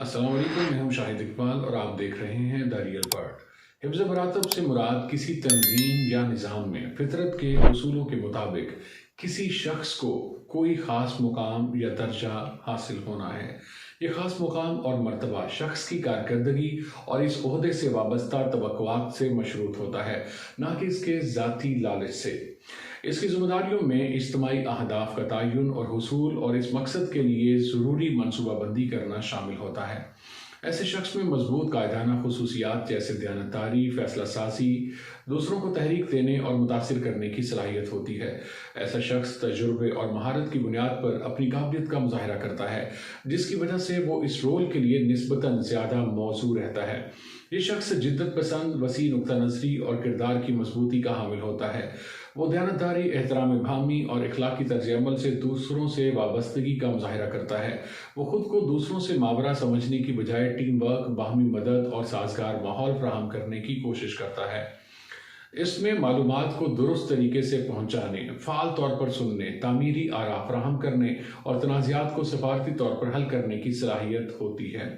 अस्सलाम वालेकुम, मैं हूं शाहिद इकबाल और आप देख रहे हैं द रियल वर्ल्ड। हिफ्ज़ मरातब से मुराद किसी तंजीम या निज़ाम में फितरत के उसूलों के मुताबिक किसी शख्स को कोई ख़ास मुकाम या दर्जा हासिल होना है। ये ख़ास मुकाम और मर्तबा शख्स की कारकर्दगी और इस ओहदे से वाबस्ता तवक्कुआत से मशरूत होता है, ना कि इसके ज़ाती लालच से। इसकी ज़िम्मेदारियों में इज्तिमाई अहदाफ का तयन और हुसूल और इस मकसद के लिए ज़रूरी मनसूबाबंदी करना शामिल होता है। ऐसे शख्स में मजबूत कायदाना खुसूसियात जैसे दयानतदारी, फैसला साजी, दूसरों को तहरीक देने और मुतासिर करने की सलाहियत होती है। ऐसा शख्स तजुर्बे और महारत की बुनियाद पर अपनी काबिलियत का मुजाहरा करता है, जिसकी वजह से वो इस रोल के लिए निस्बतन ज़्यादा मौजू रहता है। ये शख्स जिद्दत पसंद, वसी नुक्ता नज़री और किरदार की मजबूती का हामिल होता है। वो दयानतदारी, एहतराम भामी और इखलाकी तर्ज अमल से दूसरों से वाबस्तगी का मुजाहरा करता है। वो खुद को दूसरों से मावरा समझने की बजाय टीम वर्क, बाहमी मदद और साजगार माहौल फराहम करने की कोशिश करता है। इसमें मालूमात को दुरुस्त तरीके से पहुंचाने, फ़ाल तौर पर सुनने, तामीरी आरा फराहम करने और तनाज़ात को सफारती तौर पर हल करने की सलाहियत होती है।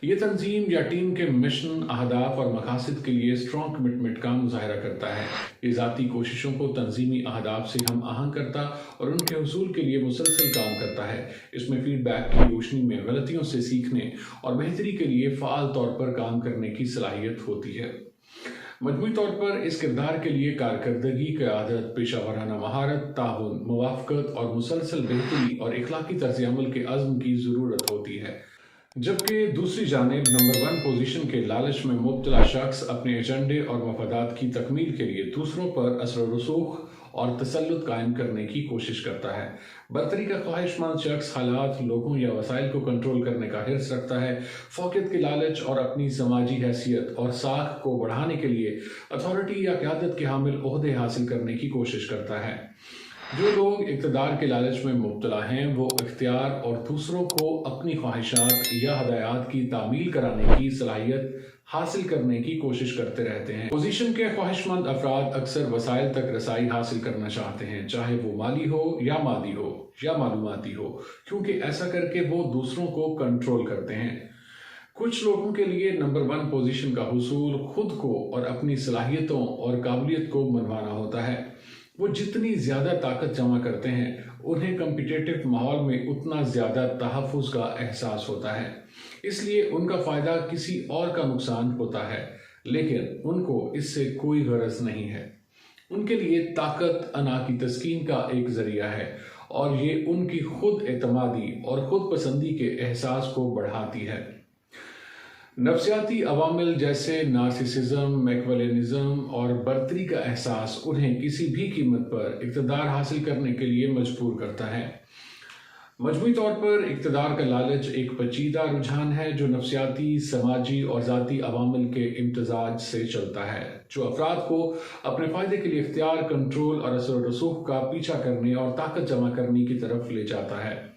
ये तंजीम या टीम के मिशन, अहदाफ और मकासद के लिए स्ट्रॉन्ग कमिटमेंट का मुजाहरा करता है। ये ज़ाती कोशिशों को तंजीमी अहदाफ से हम आहंग करता और उनके हुसूल के लिए मुसलसल काम करता है। इसमें फीडबैक की रोशनी में गलतियों से सीखने और बेहतरी के लिए फ़ाल तौर पर काम करने की सलाहियत होती है। मजमूई तौर पर इस किरदार के लिए कारकर्दगी, क़यादत, पेशा वराना महारत, ताउन, मुवाफ़क़त और मुसलसल बेहतरी और इखलाकी तर्ज अमल के अज़्म की ज़रूरत होती है। जबकि दूसरी जानिब नंबर 1 पोजीशन के लालच में मुब्तला शख्स अपने एजेंडे और मफादात की तकमील के लिए दूसरों पर असर रसूख और तसल्लुत कायम करने की कोशिश करता है। बरतरी का ख्वाहिशमंद शख्स हालात, लोगों या वसाइल को कंट्रोल करने का हिर्स रखता है। फ़ौक़ियत के लालच और अपनी समाजी हैसियत और साख को बढ़ाने के लिए अथॉरिटी या क़यादत के हामिल ओहदे हासिल करने की कोशिश करता है। जो लोग इक़्तिदार के लालच में मुब्तला हैं, वो इख्तियार और दूसरों को अपनी ख्वाहिशात या हदायत की तामील कराने की सलाहियत हासिल करने की कोशिश करते रहते हैं। पोजीशन के ख्वाहिशमंद अफराद अक्सर वसाइल तक रसाई हासिल करना चाहते हैं, चाहे वो माली हो या मादी हो या मालूमाती हो, क्योंकि ऐसा करके वो दूसरों को कंट्रोल करते हैं। कुछ लोगों के लिए नंबर 1 पोजीशन का हुसूल खुद को और अपनी सलाहियतों और काबिलियत को मनवाना होता है। वो जितनी ज़्यादा ताकत जमा करते हैं, उन्हें कम्पिटिटिव माहौल में उतना ज़्यादा तहफ़्फ़ुज़ का एहसास होता है। इसलिए उनका फ़ायदा किसी और का नुकसान होता है, लेकिन उनको इससे कोई गरज नहीं है। उनके लिए ताकत अना की तस्कीन का एक ज़रिया है और ये उनकी खुद एतमादी और खुद पसंदी के एहसास को बढ़ाती है। नफ्सियाती अवामिल जैसे नार्सिसिज्म, मैकियावेलिज्म और बर्तरी का एहसास उन्हें किसी भी कीमत पर इक़्तिदार हासिल करने के लिए मजबूर करता है। मजमूई तौर पर इक़्तिदार का लालच एक पेचीदा रुझान है जो नफ्सियाती, समाजी और ज़ाती अवामिल के इम्तजाज से चलता है, जो अफराद को अपने फ़ायदे के लिए इख्तियार, कंट्रोल और असर रसूख का पीछा करने और ताकत जमा करने की तरफ ले जाता है।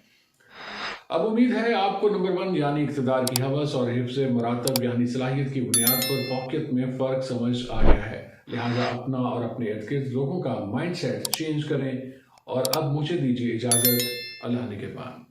अब उम्मीद है आपको नंबर 1 यानी इक़्तिदार की हवस और हिफ्ज़ मरातब यानी सलाहियत की बुनियाद पर फ़ौक़ियत में फ़र्क समझ आ गया है। लिहाजा अपना और अपने इर्द-गिर्द लोगों का माइंड सेट चेंज करें और अब मुझे दीजिए इजाज़त। अल्लाह निगहबान।